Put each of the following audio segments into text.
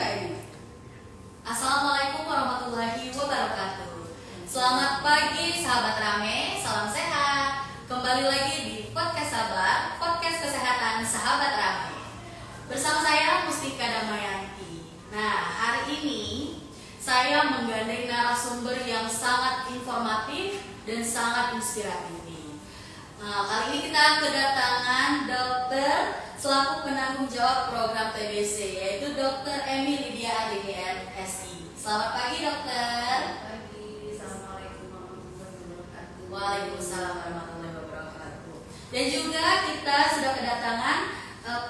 nggak ini? Assalamualaikum warahmatullahi wabarakatuh. Selamat pagi sahabat Rame, salam sehat. Kembali lagi di Podcast Sabar, podcast kesehatan sahabat Rame. Bersama saya Mustika Damayanti. Nah, hari ini saya menggandeng narasumber yang sangat informatif dan sangat inspiratif. Nah, kali ini kita kedatangan dokter selaku penanggung jawab program TBC, yaitu Dr. Emy Lydia ADDN SI. Selamat pagi dokter. Selamat pagi, Assalamualaikum warahmatullahi wabarakatuh. Waalaikumsalam warahmatullahi wabarakatuh. Dan juga kita sudah kedatangan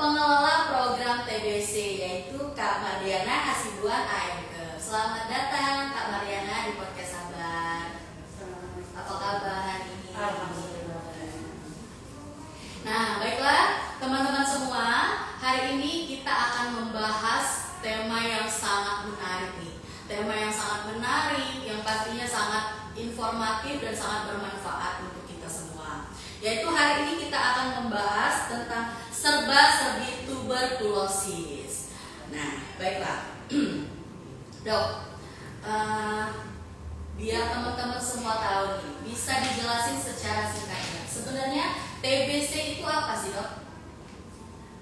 pengelola program TBC, yaitu Kak Mariana Hasibuan AMK. Selamat datang Kak Mariana di Podcast Sabar. Apa kabar hari ini? Alhamdulillah. Nah, baiklah teman-teman semua, hari ini kita akan membahas tema yang sangat menarik nih. Tema yang sangat menarik, yang pastinya sangat informatif dan sangat bermanfaat untuk kita semua. Yaitu hari ini kita akan membahas tentang serba-serbi tuberkulosis. Nah, baiklah. Dok, biar teman-teman semua tahu nih, bisa dijelasin secara singkatnya. Sebenarnya TBC itu apa sih dok?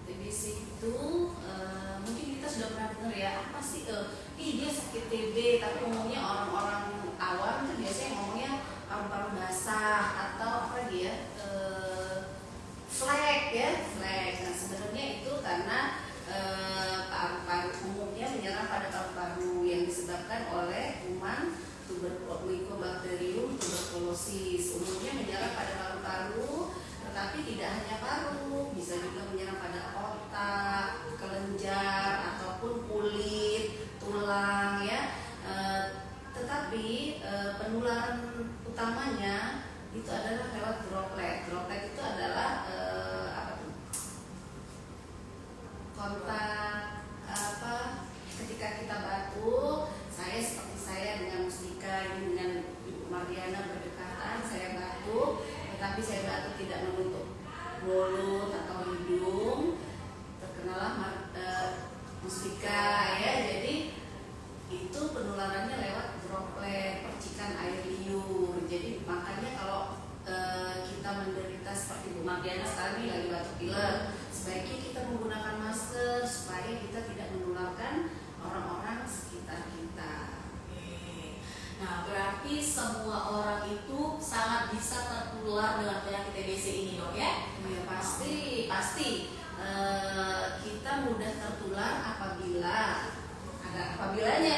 TBC itu mungkin kita sudah pernah dengar ya, apa sih? Dia sakit TB, tapi ngomongnya orang-orang awam itu biasanya ngomongnya paru-paru basah atau apa lagi ya? Flek ya, flek. Nah sebenarnya itu karena paru-paru umumnya menyerang pada paru-paru yang disebabkan oleh kuman Mycobacterium tuberculosis. Umumnya menyerang pada paru-paru, tetapi tidak hanya paru, bisa juga menyerang pada otak, kelenjar ataupun kulit, tulang ya. Tetapi penularan utamanya itu adalah lewat droplet. Droplet itu adalah kontak ketika kita batuk. Seperti saya dengan Mustika ini dengan Ibu Mariana berdekatan, saya batuk, tetapi saya batuk tidak menutup mulut atau hidung, terkenalah Mustika ya. Jadi itu penularannya lewat droplet, percikan air liur. Jadi makanya kalau kita menderita seperti Bu Mariana sekarang ini lagi batuk pilek, sebaiknya kita menggunakan masker supaya kita tidak menularkan orang-orang sekitar kita. Nah, berarti semua orang itu sangat bisa tertular dengan penyakit TBC ini dok ya? Ya pasti. Kita mudah tertular apabila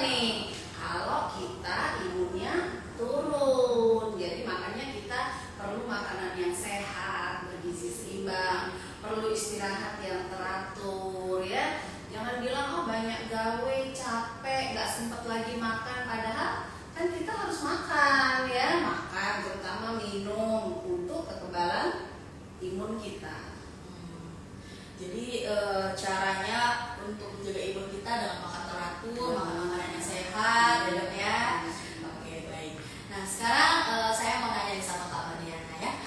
nih kalau kita imunnya turun. Jadi makanya kita perlu makanan yang sehat, bergizi seimbang, perlu istirahat yang teratur ya. Jangan bilang banyak gawe, capek, nggak sempet lagi makan, padahal kan kita harus makan ya, makan terutama minum untuk kekebalan imun kita. Jadi caranya untuk menjaga imun kita dengan makan teratur, makan makanan yang sehat, ya dok ya. Oke baik. Nah sekarang saya mau nanya sama Kak Mariana ya.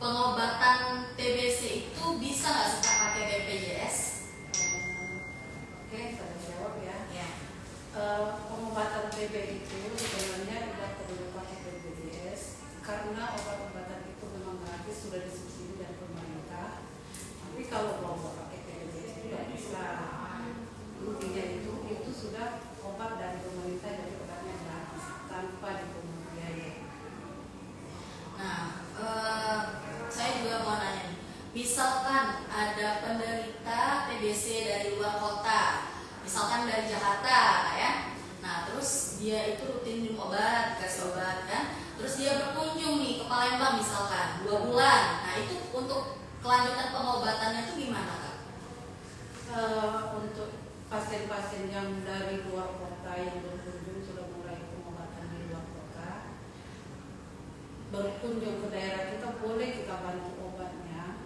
Pengobatan TBC itu bisa nggak sih Kak pakai BPJS? Oke, saya jawab ya. Ya. Pengobatan TB itu sebenarnya tidak perlu pakai BPJS karena obat-obatan itu memang gratis, sudah disubsidi dari pemerintah. Tapi kalau mau pakai BPJS tidak bisa. Intinya itu sudah obat dari pemerintah, jadi obatnya gratis tanpa dipungut biaya. Nah, saya juga mau nanya nih, misalkan ada penderita TBC dari luar kota, misalkan dari Jakarta ya, nah terus dia itu rutin minum obat, kasih obat kan, terus dia berkunjung nih ke Palembang misalkan 2 bulan, nah itu untuk kelanjutan pengobatannya itu gimana Kak? Untuk pasien-pasien yang dari luar kota yang berkunjung sudah mulai pengobatan di luar kota, berkunjung ke daerah kita, boleh kita bantu obatnya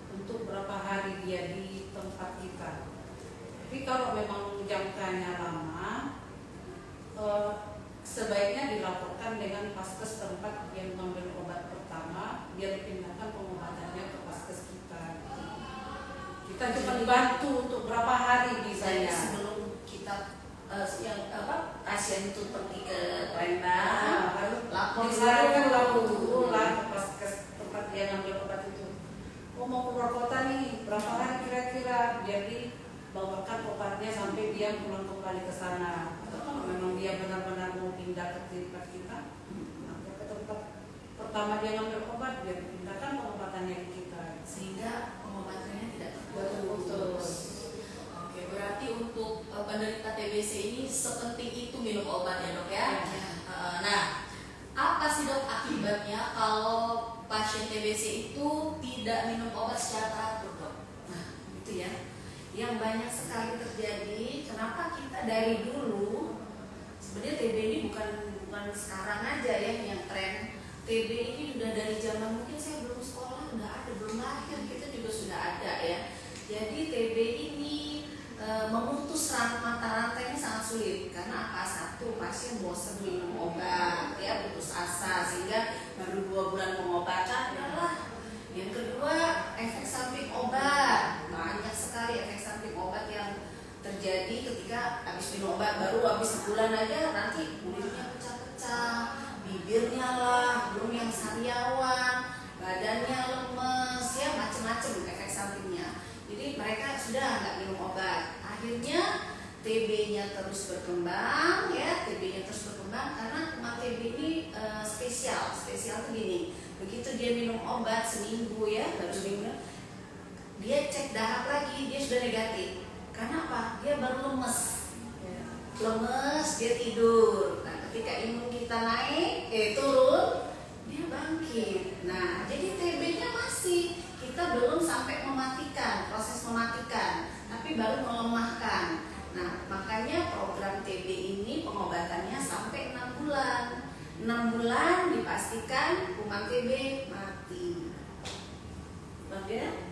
untuk berapa hari dia di tempat kita. Tapi kalau memang jangkanya lama, sebaiknya dilaporkan dengan paskes tempat yang mengambil obat pertama, dia dipindahkan pengobatannya ke paskes kita. Kita cuma bantu untuk berapa yang apa? pasien itu pergi ke Nah, Palembang, lalu lapor di sana kan dulu. lapor dulu lah pas ke tempat dia ngambil obat itu. Oh, mau keluar kota nih, berapa hari kira-kira? Jadi bawakan obatnya sampai dia pulang kembali ke sana. Atau kalau memang dia benar-benar mau pindah ke tempat kita, nah, ke tempat pertama dia ngambil obat, dia pindahkan pengobatannya ke kita. Sehingga pengobatannya tidak Betul. terputus. Oke, berarti untuk penderita TBC ini sepenting itu minum obat ya dok ya. Nah, apa sih dok akibatnya kalau pasien TBC itu tidak minum obat secara teratur dok? Nah, itu ya. Yang banyak sekali terjadi, kenapa kita dari dulu, sebenarnya TB ini bukan sekarang aja ya yang tren. TB ini sudah dari zaman mungkin saya belum sekolah, udah ada, belum lahir kita juga sudah ada ya. Jadi TB ini memutus mata rantai ini sangat sulit karena apa? Satu, pasien bosan minum obat ya, putus asa sehingga baru 2 bulan pengobatan adalah. Yang kedua, efek samping obat, banyak sekali efek samping obat yang terjadi ketika habis minum obat. Baru habis sebulan aja nanti kulitnya pecah-pecah, bibirnya lah, belum yang sariawan, badannya lemes ya, macam-macam efek sampingnya. Jadi mereka sudah nggak minum obat, akhirnya TB-nya terus berkembang ya, TB-nya terus berkembang karena kuman TB ini spesial tuh gini, begitu dia minum obat seminggu ya, baru seminggu dia cek darah lagi, dia sudah negatif. Karena apa? Dia baru lemes, dia tidur. Nah, ketika imun kita naik, turun, dia bangkit. Nah, jadi TB-nya masih, kita belum sampai mematikan, proses mematikan, tapi baru melemahkan. Nah, makanya program TB ini pengobatannya sampai 6 bulan. 6 bulan dipastikan kuman TB mati. Bagian?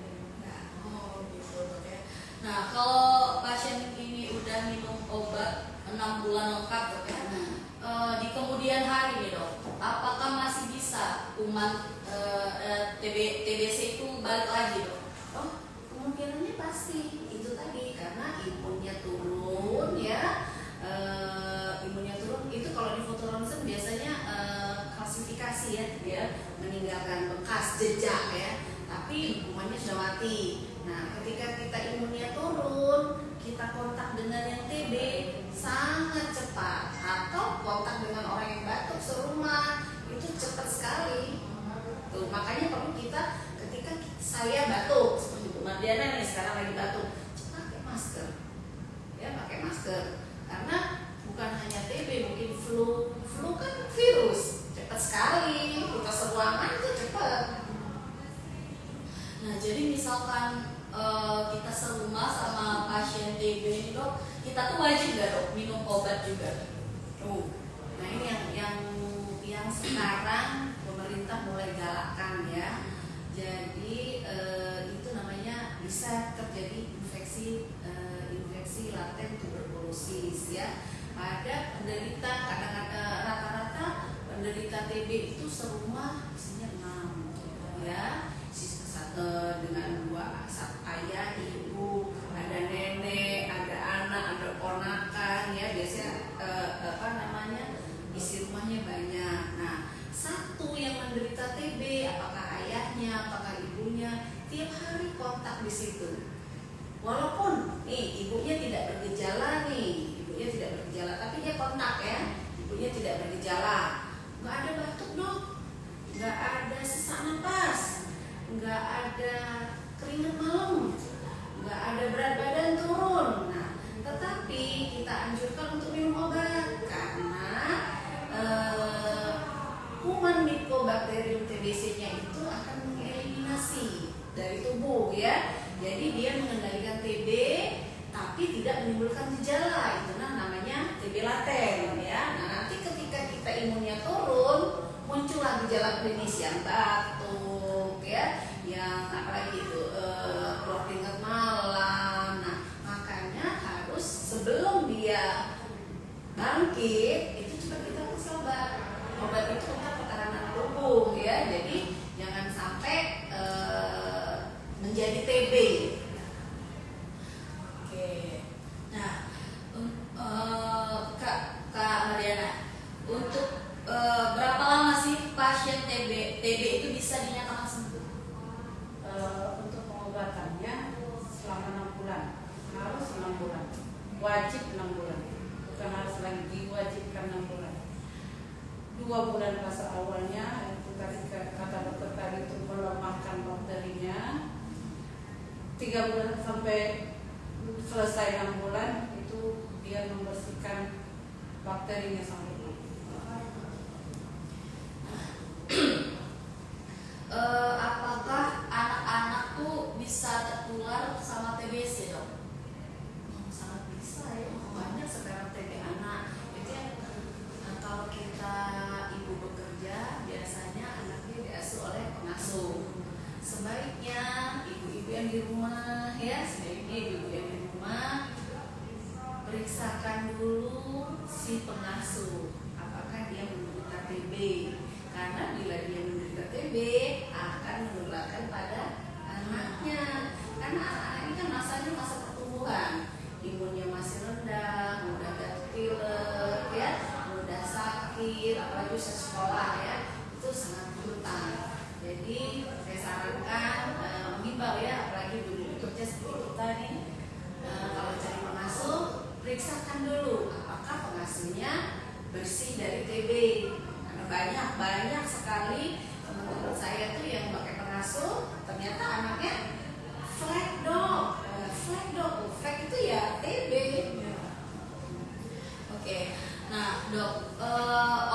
Oh gitu dok ya. Nah kalau pasien ini udah minum obat 6 bulan lengkap dok ya, di kemudian hari nih dok, apakah masih bisa kuman TBC itu balik lagi dok? Oh, kemungkinannya pasti itu tadi karena imunnya turun ya. Imunnya turun itu kalau di foto ronsen biasanya klasifikasi ya, dia meninggalkan bekas jejak ya, tapi kumannya sudah mati. Nah, ketika kita imunnya turun, kita kontak dengan yang TB sangat cepat, atau kontak dengan orang yang batuk serumah itu cepat sekali. Tuh, makanya perlu kita ketika saya batuk seperti Bu Mardiana nih sekarang lagi batuk, pakai masker. Ya, pakai masker. Karena bukan hanya TB, mungkin flu kan virus, cepat sekali. Kita seruangan itu cepat. Nah jadi misalkan kita serumah sama pasien TB ini dok, kita tuh wajib nggak dok minum obat juga? Nah ini yang sekarang pemerintah mulai galakkan ya. Jadi itu namanya bisa terjadi infeksi laten tuberkulosis ya. Pada penderita kadang-kadang rata-rata penderita TB itu serumah isinya 6 ya. Dengan 2 ayah, ibu, ada nenek, ada anak, ada ponakan ya, biasanya isi rumahnya banyak. Nah, satu yang menderita TB, apakah ayahnya, apakah ibunya, tiap hari kontak di situ. Walaupun nih ibunya tidak bergejala tapi dia kontak ya, ibunya tidak bergejala, nggak ada batuk dok, nggak ada sesak napas, nggak ada keringat malam, nggak ada berat badan turun. Nah, tetapi kita anjurkan untuk minum obat karena kuman Mycobacterium TBC-nya itu akan mengeliminasi dari tubuh ya. Jadi dia mengendalikan TB tapi tidak menimbulkan gejala. Itu namanya TB laten ya. Nah, nanti ketika kita imunnya turun, muncullah gejala klinis yang batuk ya, yang apalagi itu keluar keringat malam. Nah, makanya harus sebelum dia bangkit itu coba kita kasih obat. Obat itu untuk pertahanan tubuh ya. Jadi jangan sampai menjadi TB. Oke. Nah wajib 6 bulan, bukan harus lagi diwajibkan 6 bulan. 2 bulan fase awalnya itu tadi kata dokter tadi itu melemahkan bakterinya. 3 bulan sampai selesai 6 bulan itu dia membersihkan bakterinya sampai apakah anak-anak tuh bisa tertular sama TBC dok? Sangat bisa ya, banyak sekarang TB anak. Itu yang kalau kita ibu bekerja biasanya anaknya diasuh oleh pengasuh. Sebaiknya ibu-ibu yang di rumah ya, periksakan dulu si pengasuh apakah dia menderita TB, karena bila dia menderita TB akan menularkan pada anaknya, karena anak-anak ini kan masanya masa pertumbuhan, imunnya masih rendah, mudah batuk pilek ya, mudah sakit, apalagi usia sekolah ya, itu sangat rentan. Jadi saya sarankan menghimbau ya, apalagi ibu bekerja seperti kita nih, kalau cari pengasuh periksakan dulu apakah pengasuhnya bersih dari TB, karena banyak sekali teman-teman saya tuh yang pakai pengasuh ternyata anaknya flek dok, flek itu ya TB. Oke, nah dok,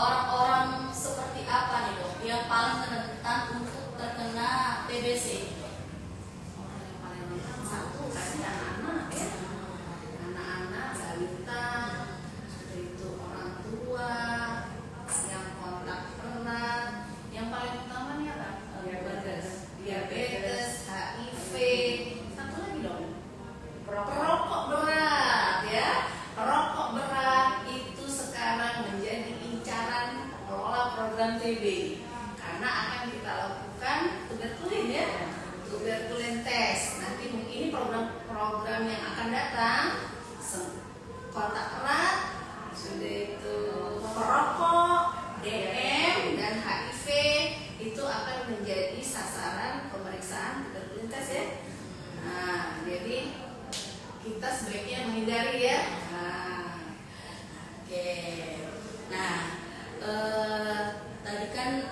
orang-orang seperti apa nih dok yang paling rentan untuk terkena TBC? Orang yang paling rentan satu tadi anak-anak ya, anak-anak, balita, sudah itu orang tua, yang kontak erat, yang paling utama nih apa? Diabetes, HIV, satu lagi dong, perokok berat ya. Perokok berat itu sekarang menjadi incaran pengelola program TB, karena akan kita lakukan tuberkulin ya, tuberkulin test. Nanti mungkin ini program yang akan datang, kontak erat, sudah itu perokok, DM dan HIV itu akan menjadi sasaran pemeriksaan tuberkulin test ya. Nah, jadi kita sebaiknya menghindari ya. Oke, nah tadi kan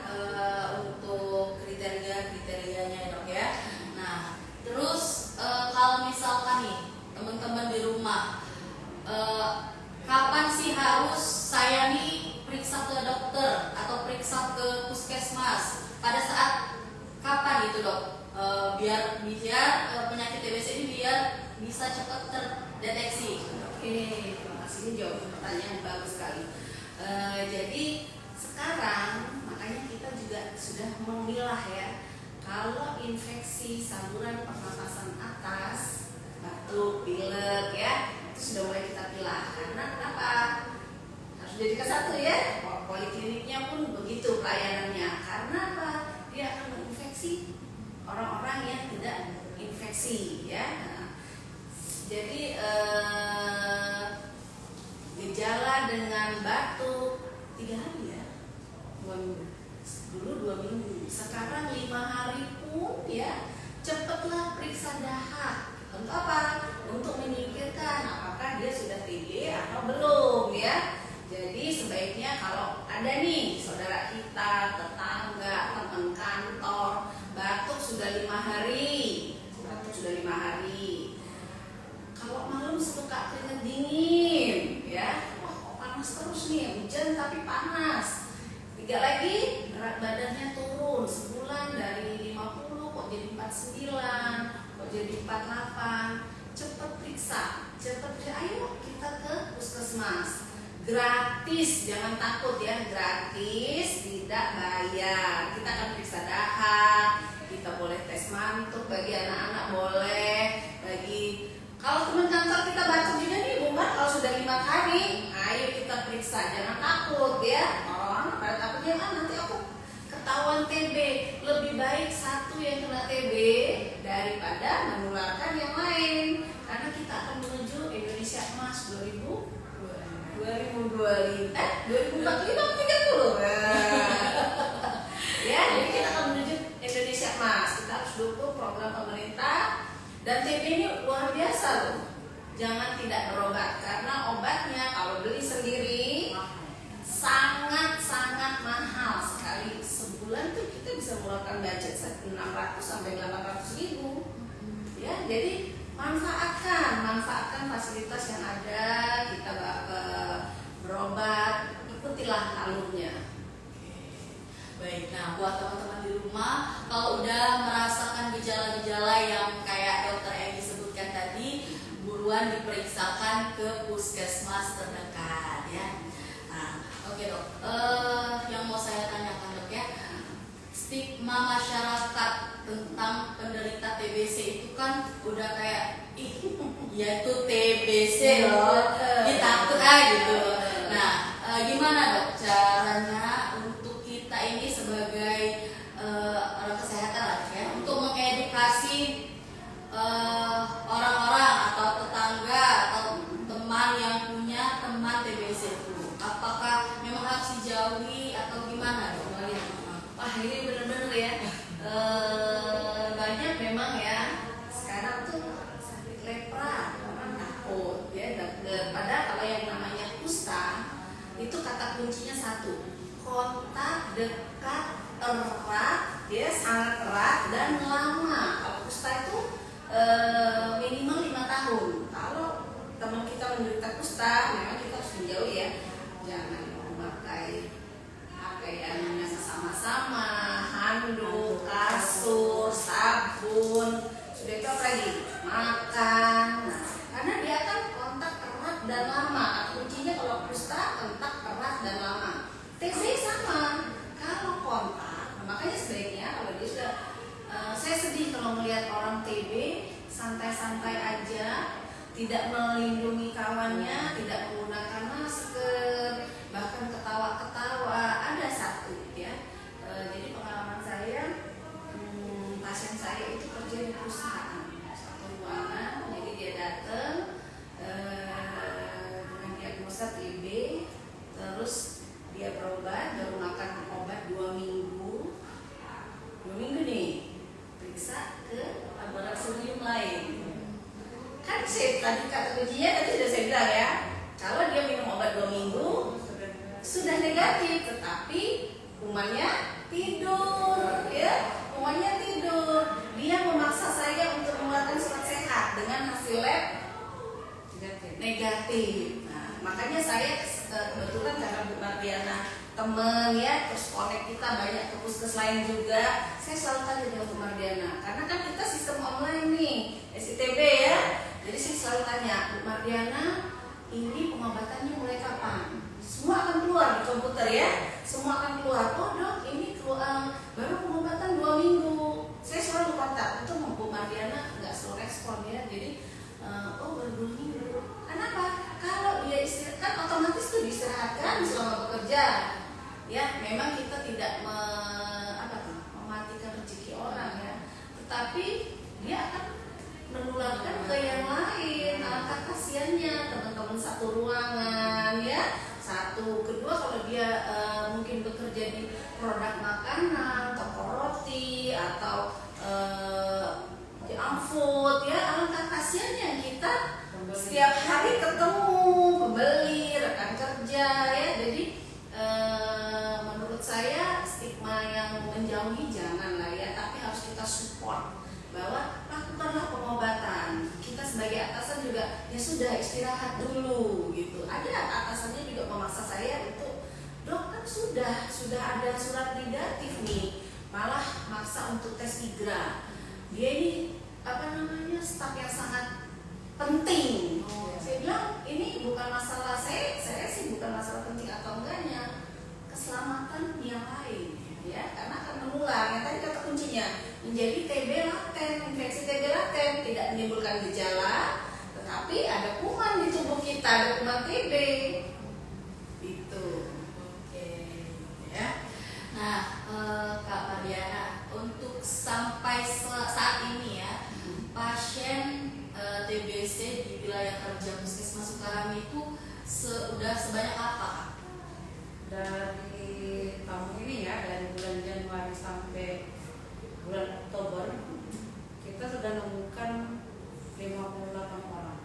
untuk kriteria-kriterianya dok ya. Nah, terus kalau misalkan nih teman-teman di rumah, kapan sih harus saya nih periksa ke dokter atau periksa ke puskesmas? Pada saat kapan itu dok? Biar penyakit TBC ini biar bisa cepat terdeteksi. Oke, terima kasih, ini jawab pertanyaan bagus sekali. Jadi sekarang makanya kita juga sudah memilah ya, kalau infeksi saluran pernapasan atas, batuk, pilek ya, itu sudah mulai kita pilah. Karena kenapa? Harus jadi ke satu ya. Polikliniknya pun begitu pelayanannya. Karena apa? Dia akan menginfeksi orang-orang yang tidak infeksi ya. Jadi gejala dengan batuk 3 hari ya, 2 minggu. Dulu 2 minggu, sekarang 5 hari pun ya, cepatlah periksa dahak. Untuk apa? Untuk menyingkirkan apakah dia sudah TB atau belum ya. Jadi sebaiknya kalau ada nih saudara kita, tetangga, teman kantor batuk sudah 5 hari, kalau malam suka keringat dingin ya, wah kok panas terus nih, hujan tapi panas. 3 lagi, berat badannya turun sebulan dari 50 kok jadi 49, kok jadi 48. Cepat periksa, ayo kita ke puskesmas. Gratis, jangan takut ya, gratis, tidak bayar. Kita akan periksa dahak, kita boleh tes mantuk bagi anak-anak, boleh bagi. Kalau teman kantor kita batuk juga nih Bu Mar, kalau sudah 5 hari, ayo kita periksa, jangan takut ya. Orang pada takutnya nanti aku ketahuan TB. Lebih baik satu yang kena TB daripada menularkan yang lain. Karena kita akan menuju Indonesia Emas 2045, 30. Ya, jadi kita akan menuju Indonesia Emas. Kita harus dukung program pemerintah. Dan TB ini luar biasa loh. jangan tidak berobat karena obatnya kalau beli sendiri sangat mahal sekali. Sebulan tuh kita bisa mengeluarkan budget 600 sampai 800 ribu ya. Jadi manfaatkan fasilitas yang ada, kita berobat, ikutilah alurnya. Baik, nah buat teman-teman di rumah, kalau udah merasakan gejala-gejala yang kayak dokter Egi sebutkan tadi, buruan diperiksakan ke puskesmas terdekat ya. Nah, oke dok, yang mau saya tanyakan dok ya, stigma masyarakat tentang penderita TBC itu kan udah kayak ya itu TBC loh, ditakut gitu. Nah, gimana dok caranya untuk kita ini sebagai orang kesehatan lah ya, untuk mengedukasi orang-orang atau tetangga atau teman yang punya teman TBC itu, apakah memang harus dijauhi atau gimana dok? Wah ini bener-bener ya, banyak memang ya sekarang tuh sakit lepra orang takut ya. Padahal kalau yang namanya kusta itu kata kuncinya satu, kontak dekat erat ya, sangat erat dan lama. Kalau kusta itu minimal 5 tahun. Kalau teman kita menderita kusta memang kita harus menjauhi ya, jangan memakai pakaian yang sama-sama, handuk, kasur, sabun, sudah itu apa lagi? Makan. Nah, karena dia kan kontak erat dan lama. Kuncinya kalau kusta kontak erat dan lama. TB sama. Kalau kontak, makanya sebaiknya kalau dia sudah, saya sedih kalau melihat orang TB santai-santai aja, tidak melindungi kawannya, tidak menggunakan masker, bahkan ketawa-ketawa. Ada satu ya, jadi pengalaman saya, pasien saya itu kerja di perusahaan satu ruangan, jadi dia datang dengan diagnosa TB, terus dia berobat, baru makan obat 2 minggu nih, periksa ke laboratorium lain. Kan saya tadi kata kuncinya tadi sudah saya bilang ya, kalau dia minum obat 2 minggu sudah negatif, tetapi kumannya tidur ya, kumannya tidur. Dia memaksa saya untuk mengeluarkan surat sehat dengan hasil lab negatif. Nah, makanya saya kebetulan karena Bu Mardiana teman ya, terus connect kita banyak ke puskes lain juga, saya selalu tanya dengan Bu Mardiana, karena kan kita sistem online nih SITB ya. Jadi saya selalu tanya, Bu Mardiana, ini pengobatannya mulai kapan? Semua akan keluar di komputer ya, semua akan keluar. Oh dok, ini baru pengobatan 2 minggu. Saya selalu kontak, itu Bu Mardiana nggak selalu respon ya. Jadi oh baru 2 minggu. Kenapa? Kalau dia istirahat kan otomatis tuh diistirahatkan selama bekerja. Ya, memang kita tidak mematikan rezeki orang ya, tetapi dia akan menularkan ke yang lain. Alangkah kasihannya teman-teman satu ruangan ya. Satu, kedua kalau dia mungkin bekerja di produk makanan, toko roti atau di food ya, alangkah kasihannya kita setiap hari ketemu pembeli, rekan kerja ya. Jadi menurut saya stigma yang menjauhi janganlah ya, tapi harus kita support bahwa lakukanlah pengobatan. Kita sebagai atasan juga ya sudah istirahat dulu gitu. Ada atasannya juga memaksa saya untuk, dok kan sudah ada surat negatif nih, malah maksa untuk tes IGRA. Dia ini staf yang sangat penting. Saya bilang ini bukan masalah saya sih bukan masalah penting atau enggaknya, keselamatan yang lain ya, karena akan menular. Yang tadi kata kuncinya menjadi TB laten, infeksi TB laten tidak menimbulkan gejala, tetapi ada kuman di tubuh kita, ada kuman TB itu. Oke ya. Nah, Kak Mardiana, untuk sampai saat ini ya, pasien TBC di wilayah kerja Puskesmas Sukarami itu sudah sebanyak apa, Kak? Dari tahun ini ya, dari bulan Januari sampai bulan Oktober, kita sudah menemukan 58 orang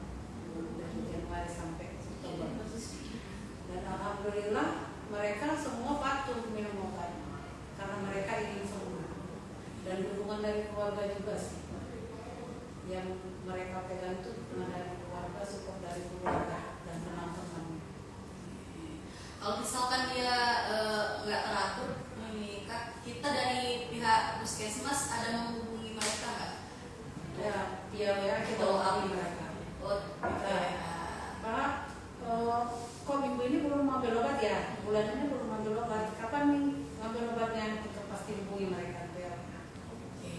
bulan ini belum ambil obat. Kapan nih ambil obatnya? Kita pasti hubungi mereka ya. Oke,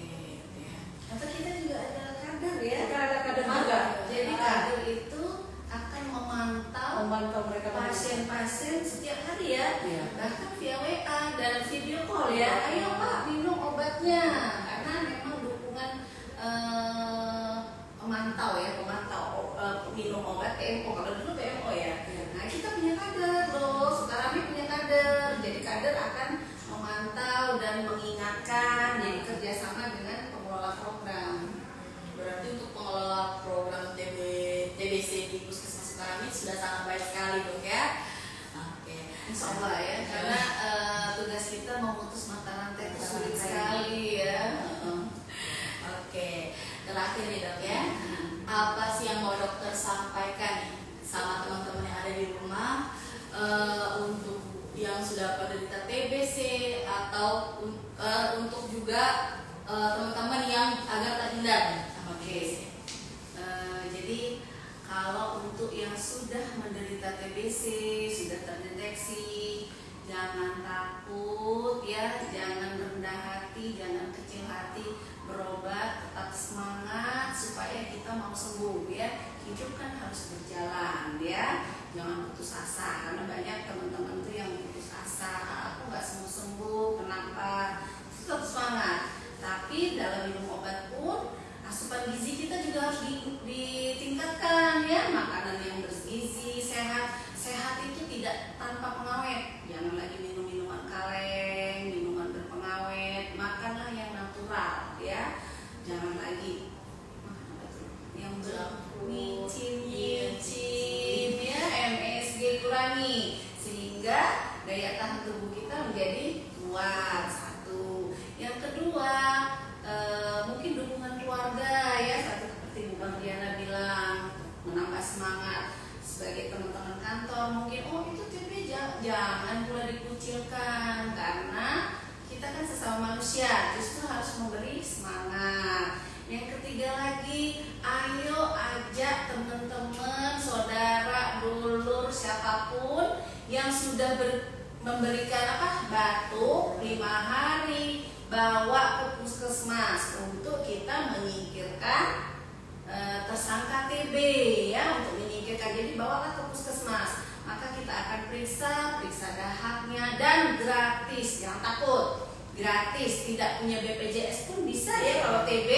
ya. Atau kita juga ada kader ya. Kita ada kader juga. Jadi kader itu akan memantau mereka pasien-pasien setiap hari ya. Iya. Bahkan via WA dan video call ya. Ayo Pak minum obatnya. Karena memang dukungan pemantau minum obat PMO. Kalau dulu PMO ya. Nah kita punya kader loh. Sekarang ini punya kader. Jadi kader akan memantau dan mengingatkan. Jadi kerjasama dengan pengelola program. Berarti untuk pengelola program TBC di Puskesmas Sukarami sudah sangat baik sekali dok ya. Oke, Insya Allah ya. Karena tugas kita memutus mata rantai itu sulit sekali ya. Oke, terakhir nih dok ya. Apa sih yang mau dokter sampaikan nih sama teman-teman yang ada di rumah untuk yang sudah penderita TBC atau untuk juga teman-teman yang agak terhindar nih sama TBC? Jadi kalau untuk yang sudah menderita TBC, sudah terdeteksi, jangan takut ya, jangan rendah hati, jangan kecil hati, berobat, tetap semangat supaya kita mau sembuh ya. Hidup kan harus berjalan ya, jangan putus asa karena banyak teman-teman tuh yang putus asa, aku nggak sembuh, kenapa? Tetap semangat. Tapi dalam minum obat pun asupan gizi kita juga harus ditingkatkan ya, makanan yang bergizi, sehat itu tidak tanpa pengawet. Jangan lagi minum minuman kaleng, minuman berpengawet, makanlah yang natural ya. Jangan lagi yang bermicin ya, MSG kurangi sehingga daya tahan tubuh kita menjadi kuat. Satu. Yang kedua, mungkin dukungan keluarga ya, seperti Bu Bang Diana bilang, menambah semangat sebagai teman-teman kantor. Mungkin itu TB jangan pula dikucilkan karena kita kan sesama manusia, justru harus memberi semangat. Yang ketiga lagi, ayo ajak teman-teman, saudara, dulur, siapapun yang sudah memberikan batuk 5 hari, bawa ke puskesmas untuk kita menyingkirkan tersangka TB ya, untuk menyingkirkan. Jadi bawalah ke puskesmas, maka kita akan periksa dahaknya dan gratis, jangan takut, gratis, tidak punya BPJS pun bisa ya kalau TB.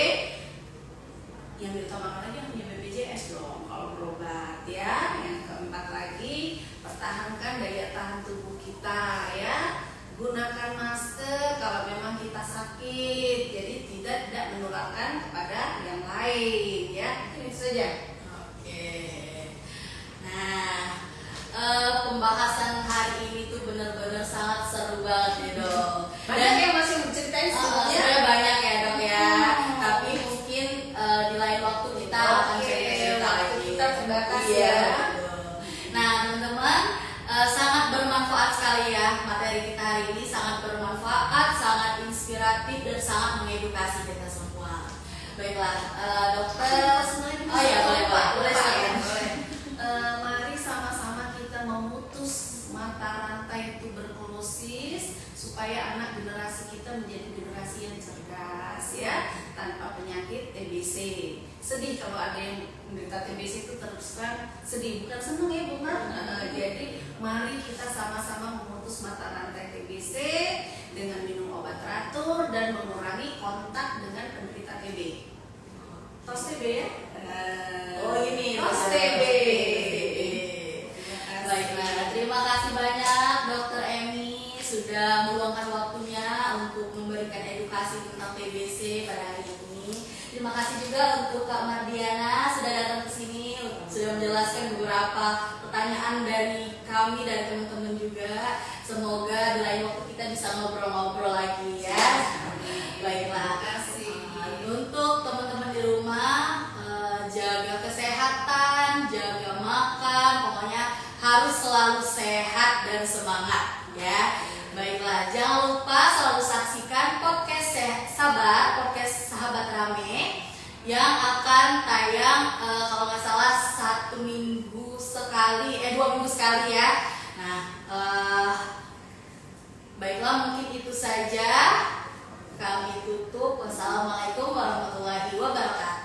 Yang diutamakan lagi yang punya BPJS dong kalau berobat ya. Yang keempat lagi, pertahankan daya tahan tubuh kita ya. Gunakan masker kalau memang kita sakit, jadi tidak menularkan kepada yang lain ya. Itu saja. Oke. Nah, pembahasan hari ini tuh benar-benar sangat seru banget nih dok. Banyak yang masih menceritain sebelumnya. Sudah banyak ya dok ya. Tapi mungkin di lain waktu kita akan cerita lagi. Kita terbatas Iya, ya. betul. Nah teman-teman, sangat bermanfaat sekali ya materi kita hari ini, sangat bermanfaat, sangat inspiratif dan sangat mengedukasi kita semua. Baiklah, dokter. Oh ya, boleh Pak. Boleh sekalian. Mari sama-sama kita memutus mata rantai tuberkulosis supaya anak generasi kita menjadi generasi yang cerdas ya, tanpa penyakit TBC. Sedih kalau ada yang menderita TBC itu terus terang sedih, bukan senang ya Bu. Jadi mari kita sama-sama memutus mata rantai TBC dengan minum obat teratur dan mengurangi kontak dengan penderita TB. Tos TB ya? Oh ini Tos TB. Baiklah, terima kasih banyak Dokter Emi sudah meluangkan waktunya untuk memberikan edukasi tentang TBC pada hari ini. Terima kasih juga untuk Kak Mardiana sudah datang ke sini, sudah menjelaskan beberapa pertanyaan dari kami dan teman-teman juga. Semoga di lain waktu kita bisa ngobrol-ngobrol lagi ya. Baiklah, untuk teman-teman di rumah, jaga kesehatan, jaga makan, pokoknya harus selalu sehat dan semangat ya. Baiklah, jangan lupa selalu saksikan podcast podcast Sahabat Rame yang akan tayang kalau nggak salah 2 minggu sekali ya. Nah, Baiklah, mungkin itu saja. Kami tutup. Wassalamualaikum warahmatullahi wabarakatuh.